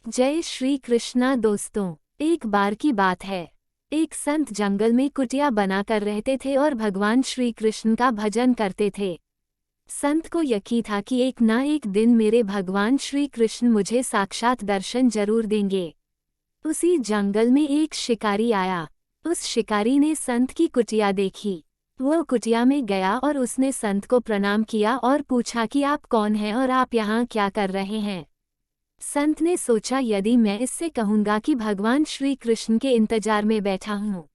जय श्री कृष्णा दोस्तों। एक बार की बात है, एक संत जंगल में कुटिया बनाकर रहते थे और भगवान श्री कृष्ण का भजन करते थे। संत को यकीन था कि एक ना एक दिन मेरे भगवान श्री कृष्ण मुझे साक्षात दर्शन जरूर देंगे। उसी जंगल में एक शिकारी आया। उस शिकारी ने संत की कुटिया देखी। वो कुटिया में गया और उसने संत को प्रणाम किया और पूछा कि आप कौन हैं और आप यहाँ क्या कर रहे हैं। संत ने सोचा, यदि मैं इससे कहूँगा कि भगवान श्री कृष्ण के इंतजार में बैठा हूँ,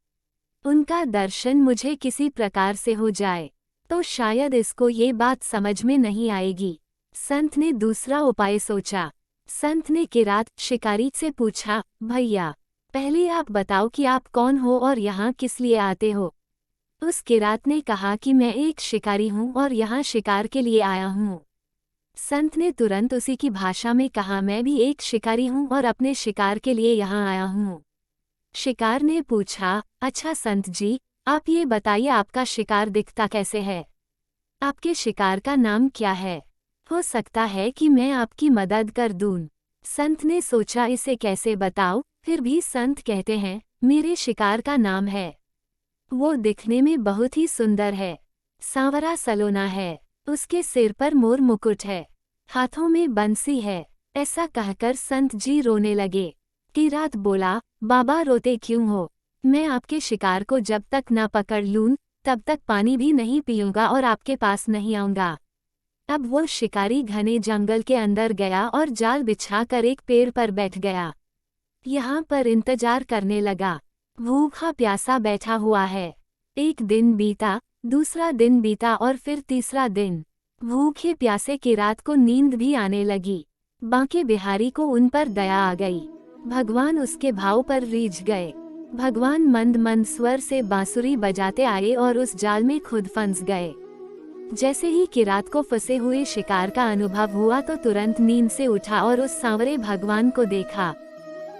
उनका दर्शन मुझे किसी प्रकार से हो जाए, तो शायद इसको ये बात समझ में नहीं आएगी। संत ने दूसरा उपाय सोचा। संत ने किरात शिकारी से पूछा, भैया पहले आप बताओ कि आप कौन हो और यहाँ किस लिए आते हो। उस किरात ने कहा कि मैं एक शिकारी हूँ और यहाँ शिकार के लिए आया हूँ। संत ने तुरंत उसी की भाषा में कहा, मैं भी एक शिकारी हूँ और अपने शिकार के लिए यहाँ आया हूँ। शिकार ने पूछा, अच्छा संत जी, आप ये बताइए आपका शिकार दिखता कैसे है? आपके शिकार का नाम क्या है? हो सकता है कि मैं आपकी मदद कर दूँ। संत ने सोचा, इसे कैसे बताओ। फिर भी संत कहते हैं, मेरे शिकार का नाम है। वो दिखने में बहुत ही सुंदर है, सांवरा सलोना है, उसके सिर पर मोर मुकुट है, हाथों में बंसी है। ऐसा कहकर संत जी रोने लगे। किरात बोला, बाबा रोते क्यों हो? मैं आपके शिकार को जब तक न पकड़ लूं तब तक पानी भी नहीं पीऊंगा और आपके पास नहीं आऊंगा। अब वो शिकारी घने जंगल के अंदर गया और जाल बिछाकर एक पेड़ पर बैठ गया। यहाँ पर इंतजार करने लगा। भूखा प्यासा बैठा हुआ है। एक दिन बीता, दूसरा दिन बीता और फिर तीसरा दिन। भूखे प्यासे किरात को नींद भी आने लगी। बांके बिहारी को उन पर दया आ गई। भगवान उसके भाव पर रीझ गए। भगवान मंद मंद स्वर से बांसुरी बजाते आए और उस जाल में खुद फंस गए। जैसे ही किरात को फंसे हुए शिकार का अनुभव हुआ तो तुरंत नींद से उठा और उस सांवरे भगवान को देखा।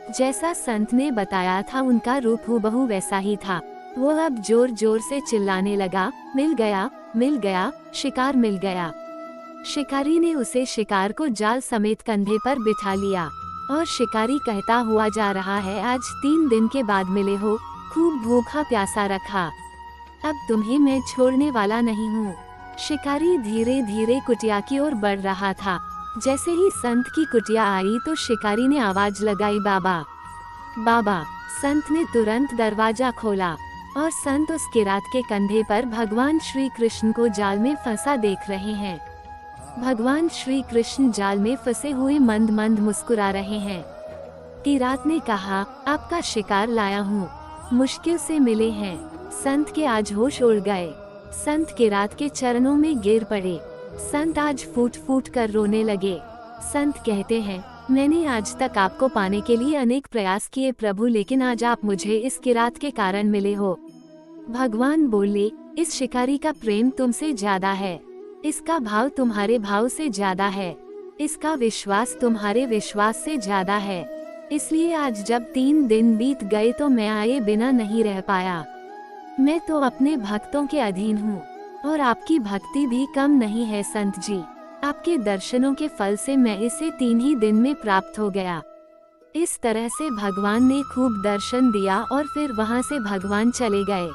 जैसा संत ने बताया था, उनका रूप हूबहू वैसा ही था। वो अब जोर जोर से चिल्लाने लगा, मिल गया, मिल गया, शिकार मिल गया। शिकारी ने उसे शिकार को जाल समेत कंधे पर बिठा लिया और शिकारी कहता हुआ जा रहा है, आज 3 दिन के बाद मिले हो, खूब भूखा प्यासा रखा, अब तुम्हें मैं छोड़ने वाला नहीं हूँ। शिकारी धीरे धीरे कुटिया की ओर बढ़ रहा था। जैसे ही संत की कुटिया आई तो शिकारी ने आवाज लगाई, बाबा, बाबा। संत ने तुरंत दरवाजा खोला और संत उस किरात के कंधे पर भगवान श्री कृष्ण को जाल में फंसा देख रहे हैं। भगवान श्री कृष्ण जाल में फंसे हुए मंद मंद मुस्कुरा रहे हैं। किरात ने कहा, आपका शिकार लाया हूँ, मुश्किल से मिले हैं। संत के आज होश उड़ गए। संत किरात के चरणों में गिर पड़े। संत आज फूट फूट कर रोने लगे। संत कहते हैं, मैंने आज तक आपको पाने के लिए अनेक प्रयास किए प्रभु, लेकिन आज आप मुझे इस किरात के कारण मिले हो। भगवान बोले, इस शिकारी का प्रेम तुमसे ज्यादा है, इसका भाव तुम्हारे भाव से ज्यादा है, इसका विश्वास तुम्हारे विश्वास से ज्यादा है। इसलिए आज जब 3 दिन बीत गए तो मैं आए बिना नहीं रह पाया। मैं तो अपने भक्तों के अधीन हूँ और आपकी भक्ति भी कम नहीं है संत जी। आपके दर्शनों के फल से मैं इसे 3 ही दिन में प्राप्त हो गया। इस तरह से भगवान ने खूब दर्शन दिया और फिर वहाँ से भगवान चले गए।